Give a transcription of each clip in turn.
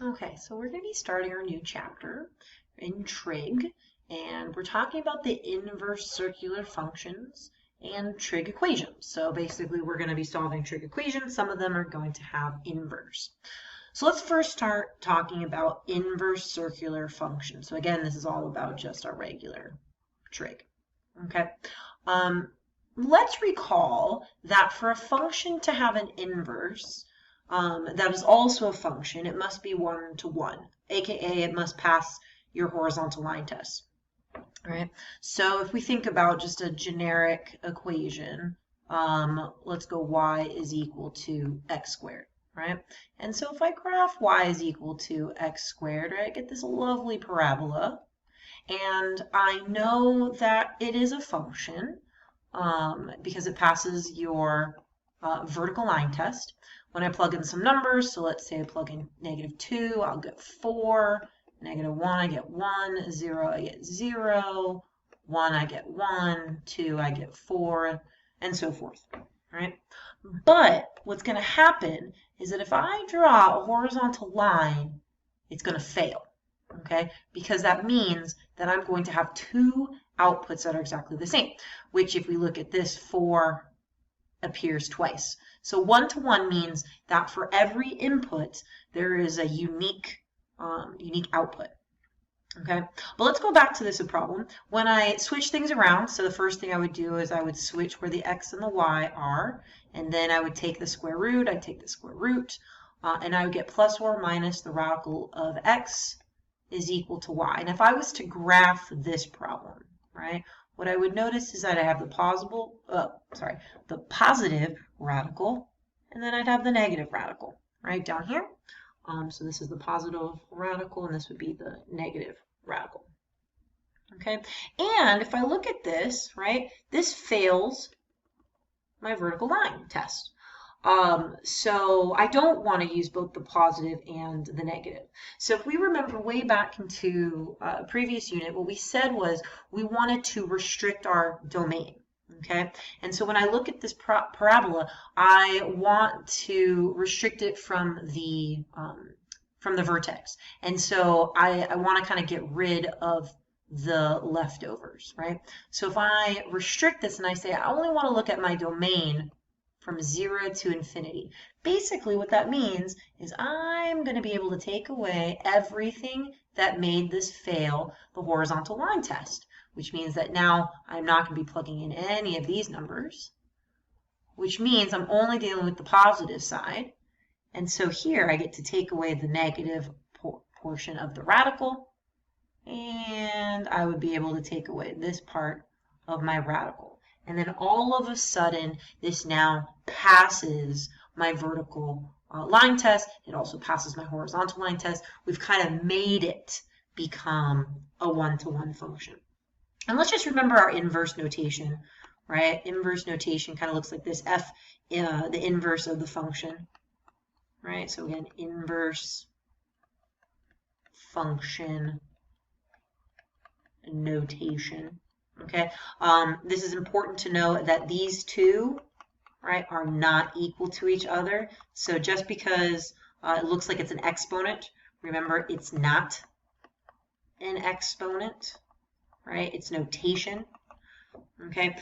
Okay, so we're going to be starting our new chapter in trig, and we're talking about the inverse circular functions and trig equations. So basically we're going to be solving trig equations. Some of them are going to have inverse. So let's first start talking about inverse circular functions. So again, this is all about just our regular trig. Okay. Um, let's recall that for a function to have an inverse, that is also a function, it must be 1 to 1, aka it must pass your horizontal line test. Right? So if we think about just a generic equation, let's go y is equal to x squared, right? And so if I graph y is equal to x squared, right, I get this lovely parabola, and I know that it is a function because it passes your vertical line test. When I plug in some numbers, so let's say I plug in -2, I'll get 4, -1, I get 1, 0, I get 0, 1, I get 1, 2, I get 4, and so forth, right? But what's going to happen is that if I draw a horizontal line, it's going to fail, okay? Because that means that I'm going to have two outputs that are exactly the same, which if we look at this, 4 appears twice. So 1 to 1 means that for every input, there is a unique output. Okay, but let's go back to this problem. When I switch things around, so the first thing I would do is I would switch where the x and the y are, and then I would take the square root, I'd take the square root, and I would get plus or minus the radical of x is equal to y. And if I was to graph this problem, right, what I would notice is that I have the positive radical, and then I'd have the negative radical right down here. So this is the positive radical, and this would be the negative radical. Okay, and if I look at this, right, this fails my vertical line test. So I don't want to use both the positive and the negative. So if we remember way back into a previous unit, what we said was we wanted to restrict our domain. Okay, and so when I look at this parabola, I want to restrict it from the vertex, and so I want to kind of get rid of the leftovers, right? So if I restrict this and I say I only want to look at my domain from 0 to infinity. Basically what that means is I'm going to be able to take away everything that made this fail the horizontal line test, which means that now I'm not going to be plugging in any of these numbers, which means I'm only dealing with the positive side. And so here I get to take away the negative portion of the radical, and I would be able to take away this part of my radical. And then all of a sudden, this now passes my vertical line test. It also passes my horizontal line test. We've kind of made it become a one-to-one function. And let's just remember our inverse notation, right? Inverse notation kind of looks like this. F, the inverse of the function, right? So again, inverse function notation. Okay, this is important to know that these two, right, are not equal to each other. So just because it looks like it's an exponent, remember it's not an exponent, right? It's notation. Okay,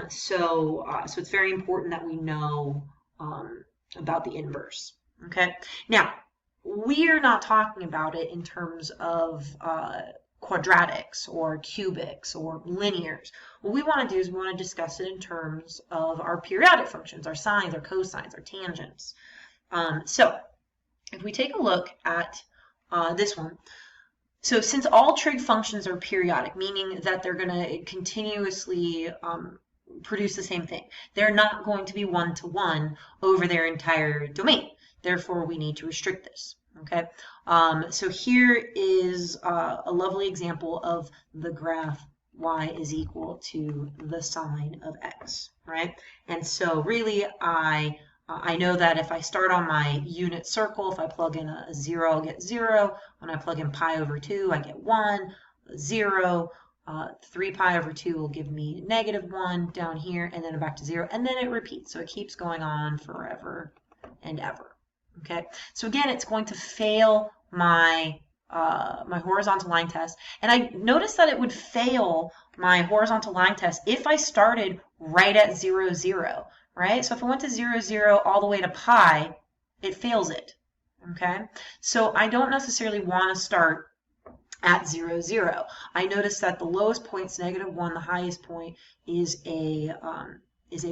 so it's very important that we know about the inverse. Okay, now we are not talking about it in terms of quadratics or cubics or linears. What we want to do is we want to discuss it in terms of our periodic functions, our sines, our cosines, our tangents. So if we take a look at this one, so since all trig functions are periodic, meaning that they're going to continuously produce the same thing, they're not going to be one-to-one over their entire domain. Therefore, we need to restrict this. Okay, so here is a lovely example of the graph y is equal to the sine of x, right? And so really I know that if I start on my unit circle, if I plug in a 0, I'll get 0. When I plug in pi over 2, I get 1, 0. 3 pi over 2 will give me -1 down here, and then back to 0, and then it repeats. So it keeps going on forever and ever. Okay, so again, it's going to fail my my horizontal line test. And I noticed that it would fail my horizontal line test if I started right at 0, 0, right? So if I went to 0, 0 all the way to pi, it fails it, okay? So I don't necessarily want to start at 0, 0. I noticed that the lowest point is -1, the highest point is a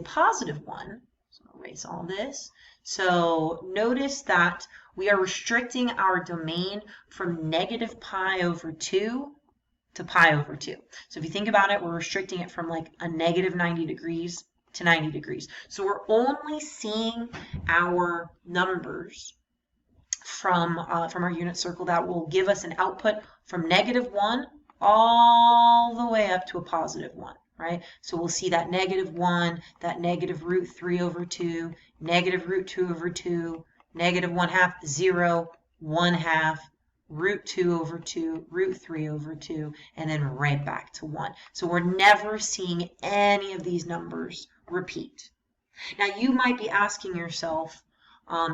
positive 1. So I'll erase all this. So notice that we are restricting our domain from -pi/2 to pi/2. So if you think about it, we're restricting it from like a -90 degrees to 90 degrees. So we're only seeing our numbers from our unit circle that will give us an output from -1 all the way up to a +1, right? So we'll see that -1, that -√3/2, -√2/2, -1/2, 0, 1/2, √2/2, √3/2, and then right back to 1. So we're never seeing any of these numbers repeat. Now you might be asking yourself,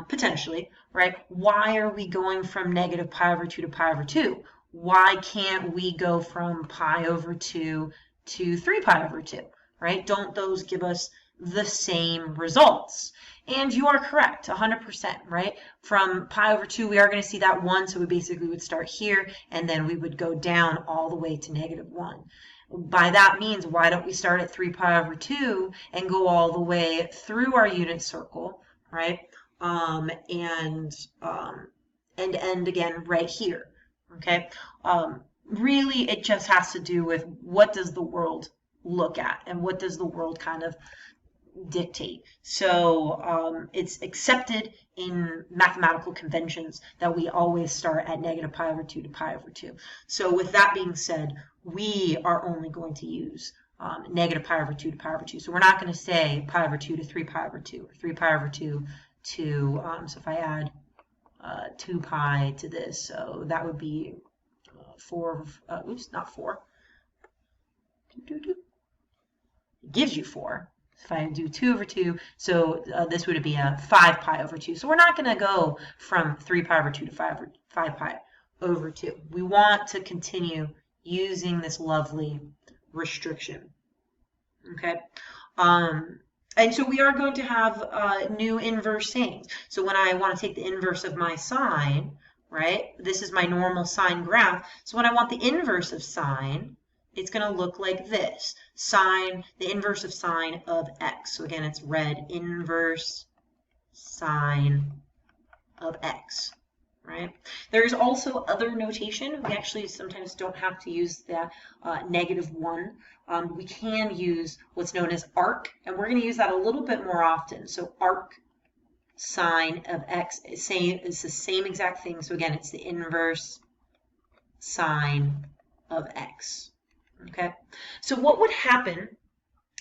potentially, right, why are we going from -pi/2 to pi/2? Why can't we go from pi/2 to 3pi/2, right? Don't those give us the same results? And you are correct, 100%, right? From pi/2, we are going to see that 1, so we basically would start here, and then we would go down all the way to -1. By that means, why don't we start at 3pi/2 and go all the way through our unit circle, right? And end again right here, okay? Really, it just has to do with what does the world look at and what does the world kind of dictate. So it's accepted in mathematical conventions that we always start at -pi/2 to pi/2. So with that being said, we are only going to use -pi/2 to pi/2. So we're not going to say pi/2 to 3pi/2 or 3pi/2 to, so if I add 2 pi to this, so that would be 4, oops, not 4. It gives you 4. If I do 2/2, so this would be a 5pi/2. So we're not going to go from 3pi/2 to 5pi/2. We want to continue using this lovely restriction, okay? And so we are going to have new inverse sayings. So when I want to take the inverse of my sine, right, this is my normal sine graph. So when I want the inverse of sine, it's going to look like this. Sine, the inverse of sine of x. So again, it's red, inverse sine of x, right? There's also other notation. We actually sometimes don't have to use the -1. We can use what's known as arc, and we're going to use that a little bit more often. So arc sine of x is the same exact thing. So again, it's the inverse sine of x. Okay, so what would happen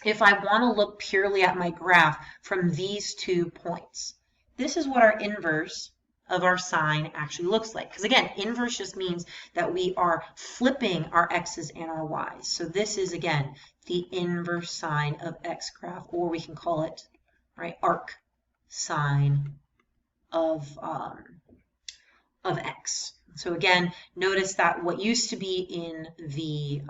if I want to look purely at my graph from these 2 points? This is what our inverse of our sine actually looks like. Because again, inverse just means that we are flipping our x's and our y's. So this is, again, the inverse sine of x graph, or we can call it, right, arc sine of x. So again, notice that what used to be in the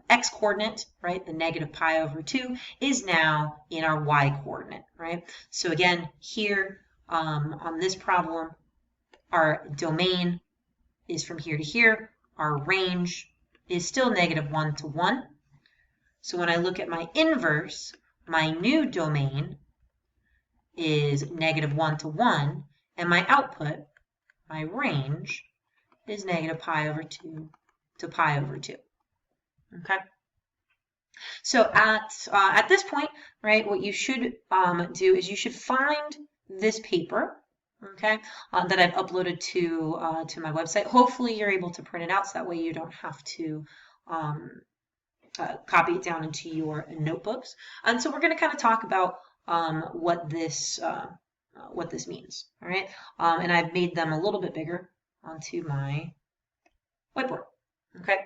x coordinate, right, the -pi/2, is now in our y coordinate, right? So again, here on this problem, our domain is from here to here. Our range is still -1 to 1. So when I look at my inverse, my new domain is -1 to 1, and my output, my range, is -pi/2 to pi/2. Okay. So at this point, right, what you should do is you should find this paper, okay, that I've uploaded to my website. Hopefully, you're able to print it out, so that way you don't have to copy it down into your notebooks. And so we're going to kind of talk about what this means. All right, and I've made them a little bit bigger onto my whiteboard. Okay,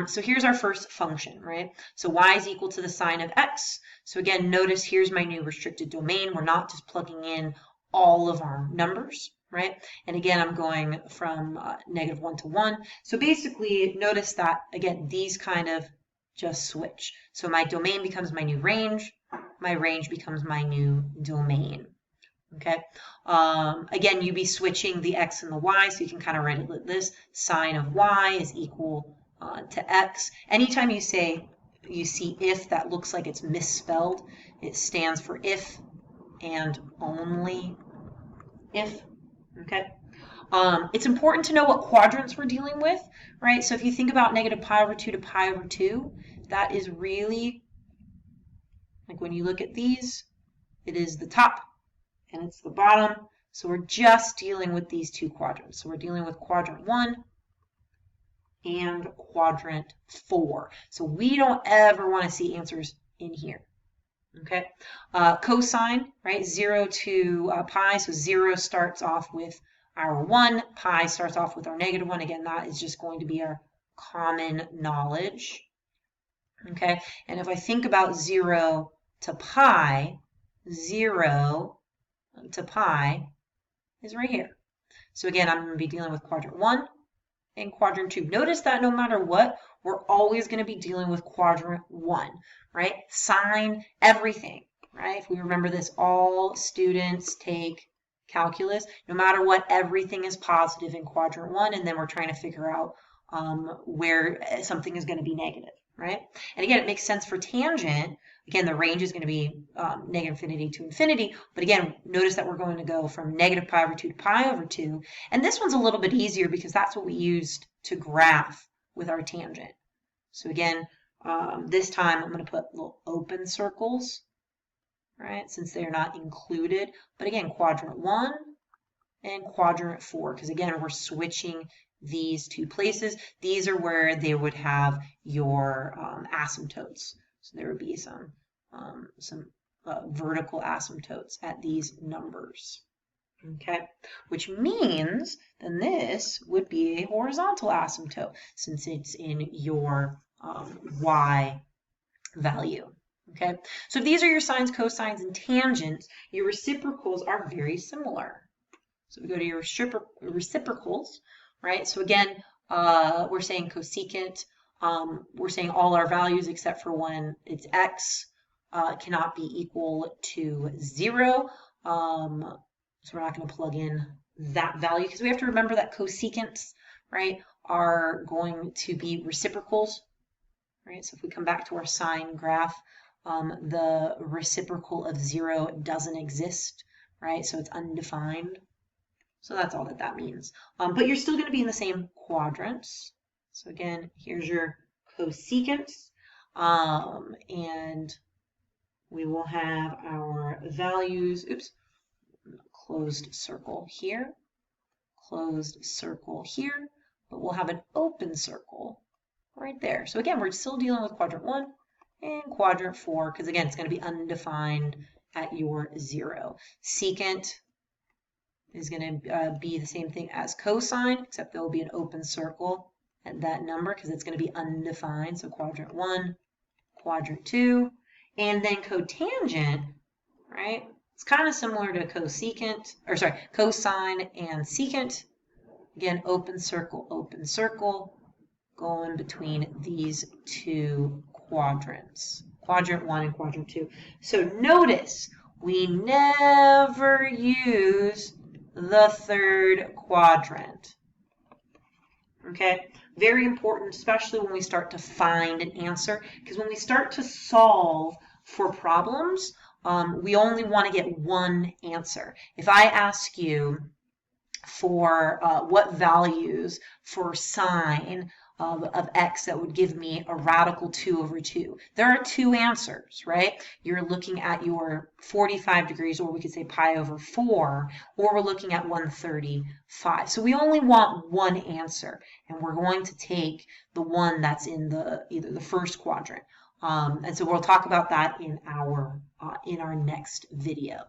so here's our first function, right? So y is equal to the sine of x. So again, notice here's my new restricted domain. We're not just plugging in all of our numbers, right? And again, I'm going from -1 to 1. So basically, notice that, again, these kind of just switch. So my domain becomes my new range. My range becomes my new domain. Okay. Again, you'd be switching the x and the y, so you can kind of write it like this. Sine of y is equal to x. Anytime you see if that looks like it's misspelled, it stands for if and only if. Okay. It's important to know what quadrants we're dealing with, right? So if you think about -pi/2 to pi/2, that is really, like when you look at these, it is the top and it's the bottom. So we're just dealing with these two quadrants. So we're dealing with quadrant 1 and quadrant 4. So we don't ever want to see answers in here. Okay. Cosine, right? 0 to pi. So 0 starts off with our 1. Pi starts off with our -1. Again, that is just going to be our common knowledge. Okay. And if I think about 0 to pi, 0 to pi is right here. So again, I'm going to be dealing with quadrant 1 and quadrant 2. Notice that no matter what, we're always going to be dealing with quadrant 1, right? Sine everything, right? If we remember this, all students take calculus. No matter what, everything is positive in quadrant 1, and then we're trying to figure out where something is going to be negative, right? And again, it makes sense for tangent. Again, the range is going to be -infinity to infinity. But again, notice that we're going to go from -pi/2 to pi/2. And this one's a little bit easier because that's what we used to graph with our tangent. So again, this time I'm going to put little open circles, right, since they're not included. But again, quadrant 1 and quadrant 4, because again, we're switching these two places. These are where they would have your asymptotes. So there would be some vertical asymptotes at these numbers. Okay, which means then this would be a horizontal asymptote since it's in your y value. Okay, so if these are your sines, cosines, and tangents, your reciprocals are very similar. So we go to your reciprocals, right? So again, we're saying cosecant. We're saying all our values except for when it's x cannot be equal to 0. So we're not going to plug in that value because we have to remember that cosecants, right, are going to be reciprocals, right? So if we come back to our sine graph, the reciprocal of 0 doesn't exist, right? So it's undefined. So that's all that means. But you're still going to be in the same quadrants. So again, here's your cosecants, and we will have our values, closed circle here, closed circle here, but we'll have an open circle right there. So again, we're still dealing with quadrant 1 and quadrant 4, because again, it's going to be undefined at your 0. Secant is going to be the same thing as cosine, except there will be an open circle at that number because it's going to be undefined. So quadrant 1, quadrant 2, and then cotangent, right? It's kind of similar to cosine and secant. Again, open circle, going between these two quadrants, quadrant 1 and quadrant 2. So notice we never use the third quadrant. Okay, very important, especially when we start to find an answer, because when we start to solve for problems, we only want to get one answer. If I ask you for what values for sine of x that would give me a radical 2/2. There are two answers, right? You're looking at your 45 degrees, or we could say pi/4, or we're looking at 135. So we only want one answer, and we're going to take the one that's in either the first quadrant. And so we'll talk about that in our next video.